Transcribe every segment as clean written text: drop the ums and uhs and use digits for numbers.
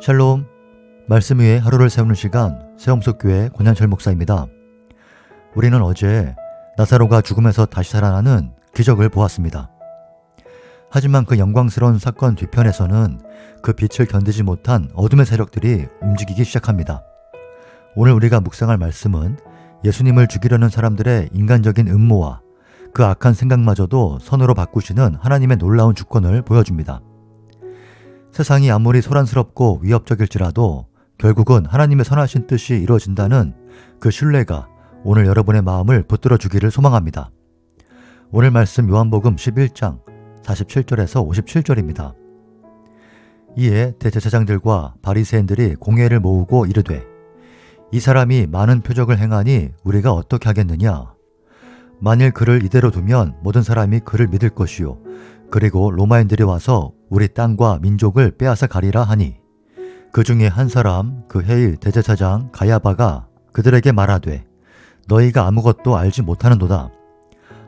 샬롬, 말씀 위에 하루를 세우는 시간, 새엄석교회 권현철 목사입니다. 우리는 어제 나사로가 죽음에서 다시 살아나는 기적을 보았습니다. 하지만 그 영광스러운 사건 뒤편에서는 그 빛을 견디지 못한 어둠의 세력들이 움직이기 시작합니다. 오늘 우리가 묵상할 말씀은 예수님을 죽이려는 사람들의 인간적인 음모와 그 악한 생각마저도 선으로 바꾸시는 하나님의 놀라운 주권을 보여줍니다. 세상이 아무리 소란스럽고 위협적일지라도 결국은 하나님의 선하신 뜻이 이루어진다는 그 신뢰가 오늘 여러분의 마음을 붙들어 주기를 소망합니다. 오늘 말씀 요한복음 11장 47절에서 57절입니다. 이에 대제사장들과 바리새인들이 공회를 모으고 이르되 이 사람이 많은 표적을 행하니 우리가 어떻게 하겠느냐? 만일 그를 이대로 두면 모든 사람이 그를 믿을 것이요 그리고 로마인들이 와서 우리 땅과 민족을 빼앗아 가리라 하니 그 중에 한 사람 그 해일 대제사장 가야바가 그들에게 말하되 너희가 아무것도 알지 못하는도다.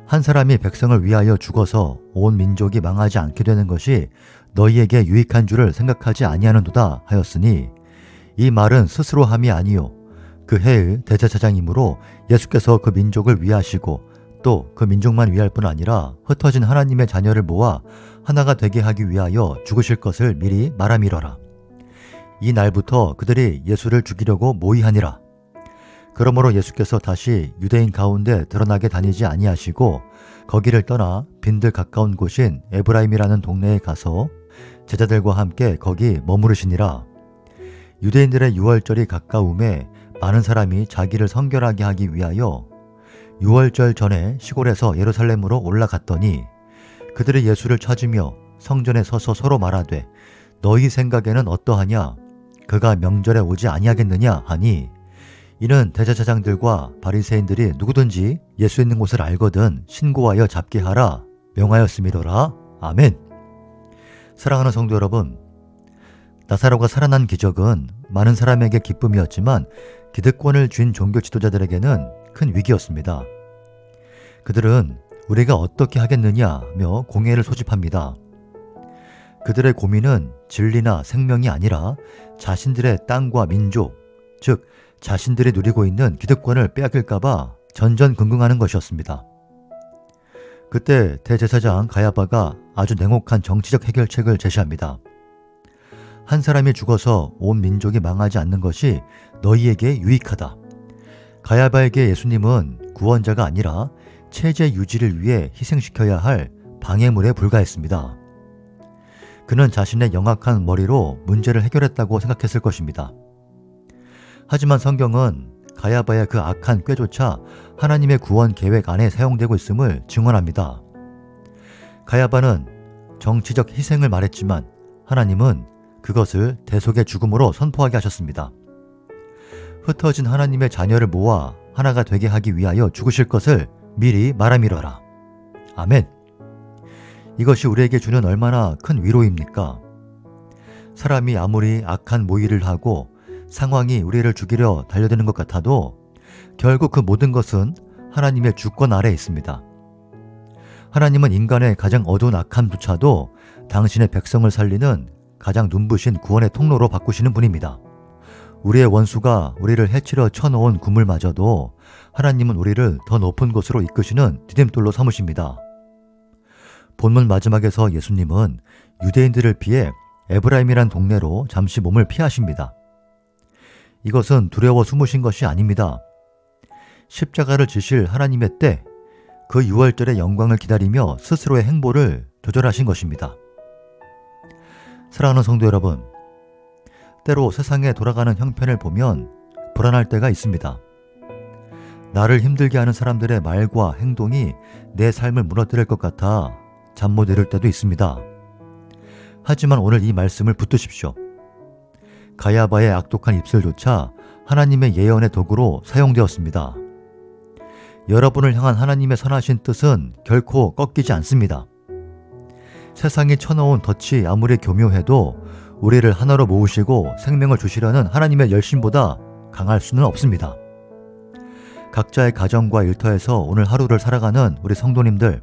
한 사람이 백성을 위하여 죽어서 온 민족이 망하지 않게 되는 것이 너희에게 유익한 줄을 생각하지 아니하는도다 하였으니 이 말은 스스로 함이 아니요 그 해일 대제사장이므로 예수께서 그 민족을 위하시고 또 그 민족만 위할 뿐 아니라 흩어진 하나님의 자녀를 모아 하나가 되게 하기 위하여 죽으실 것을 미리 말함이러라. 이 날부터 그들이 예수를 죽이려고 모의하니라. 그러므로 예수께서 다시 유대인 가운데 드러나게 다니지 아니하시고 거기를 떠나 빈들 가까운 곳인 에브라임이라는 동네에 가서 제자들과 함께 거기 머무르시니라. 유대인들의 유월절이 가까움에 많은 사람이 자기를 성결하게 하기 위하여 유월절 전에 시골에서 예루살렘으로 올라갔더니 그들이 예수를 찾으며 성전에 서서 서로 말하되 너희 생각에는 어떠하냐? 그가 명절에 오지 아니하겠느냐 하니 이는 대제사장들과 바리새인들이 누구든지 예수 있는 곳을 알거든 신고하여 잡게 하라 명하였음이로라. 아멘. 사랑하는 성도 여러분, 나사로가 살아난 기적은 많은 사람에게 기쁨이었지만 기득권을 쥔 종교 지도자들에게는 큰 위기였습니다. 그들은 우리가 어떻게 하겠느냐며 공회를 소집합니다. 그들의 고민은 진리나 생명이 아니라 자신들의 땅과 민족, 즉 자신들이 누리고 있는 기득권을 빼앗길까봐 전전긍긍하는 것이었습니다. 그때 대제사장 가야바가 아주 냉혹한 정치적 해결책을 제시합니다. 한 사람이 죽어서 온 민족이 망하지 않는 것이 너희에게 유익하다. 가야바에게 예수님은 구원자가 아니라 체제 유지를 위해 희생시켜야 할 방해물에 불과했습니다. 그는 자신의 영악한 머리로 문제를 해결했다고 생각했을 것입니다. 하지만 성경은 가야바의 그 악한 꾀조차 하나님의 구원 계획 안에 사용되고 있음을 증언합니다. 가야바는 정치적 희생을 말했지만 하나님은 그것을 대속의 죽음으로 선포하게 하셨습니다. 흩어진 하나님의 자녀를 모아 하나가 되게 하기 위하여 죽으실 것을 미리 말함이러라. 아멘. 이것이 우리에게 주는 얼마나 큰 위로입니까? 사람이 아무리 악한 모의를 하고 상황이 우리를 죽이려 달려드는 것 같아도 결국 그 모든 것은 하나님의 주권 아래에 있습니다. 하나님은 인간의 가장 어두운 악함조차도 당신의 백성을 살리는 가장 눈부신 구원의 통로로 바꾸시는 분입니다. 우리의 원수가 우리를 해치려 쳐놓은 구물마저도 하나님은 우리를 더 높은 곳으로 이끄시는 디딤돌로 삼으십니다. 본문 마지막에서 예수님은 유대인들을 피해 에브라임이란 동네로 잠시 몸을 피하십니다. 이것은 두려워 숨으신 것이 아닙니다. 십자가를 지실 하나님의 때, 그 유월절의 영광을 기다리며 스스로의 행보를 조절하신 것입니다. 사랑하는 성도 여러분, 때로 세상에 돌아가는 형편을 보면 불안할 때가 있습니다. 나를 힘들게 하는 사람들의 말과 행동이 내 삶을 무너뜨릴 것 같아 잠 못 이룰 때도 있습니다. 하지만 오늘 이 말씀을 붙드십시오. 가야바의 악독한 입술조차 하나님의 예언의 도구로 사용되었습니다. 여러분을 향한 하나님의 선하신 뜻은 결코 꺾이지 않습니다. 세상이 쳐놓은 덫이 아무리 교묘해도 우리를 하나로 모으시고 생명을 주시려는 하나님의 열심보다 강할 수는 없습니다. 각자의 가정과 일터에서 오늘 하루를 살아가는 우리 성도님들,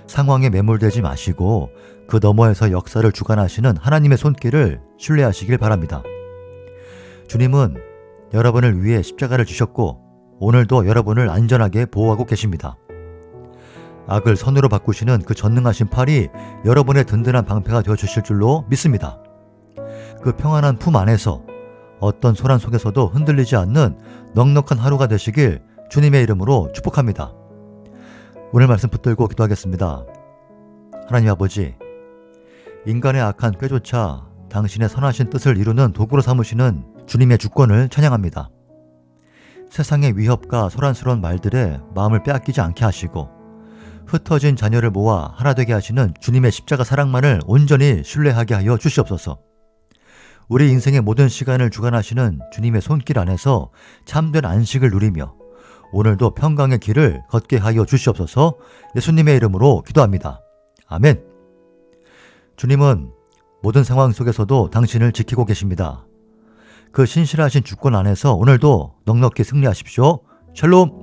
상황에 매몰되지 마시고 그 너머에서 역사를 주관하시는 하나님의 손길을 신뢰하시길 바랍니다. 주님은 여러분을 위해 십자가를 지셨고 오늘도 여러분을 안전하게 보호하고 계십니다. 악을 선으로 바꾸시는 그 전능하신 팔이 여러분의 든든한 방패가 되어주실 줄로 믿습니다. 그 평안한 품 안에서 어떤 소란 속에서도 흔들리지 않는 넉넉한 하루가 되시길 주님의 이름으로 축복합니다. 오늘 말씀 붙들고 기도하겠습니다. 하나님 아버지, 인간의 악한 꾀조차 당신의 선하신 뜻을 이루는 도구로 삼으시는 주님의 주권을 찬양합니다. 세상의 위협과 소란스러운 말들에 마음을 빼앗기지 않게 하시고 흩어진 자녀를 모아 하나 되게 하시는 주님의 십자가 사랑만을 온전히 신뢰하게 하여 주시옵소서. 우리 인생의 모든 시간을 주관하시는 주님의 손길 안에서 참된 안식을 누리며 오늘도 평강의 길을 걷게 하여 주시옵소서. 예수님의 이름으로 기도합니다. 아멘. 주님은 모든 상황 속에서도 당신을 지키고 계십니다. 그 신실하신 주권 안에서 오늘도 넉넉히 승리하십시오. 샬롬.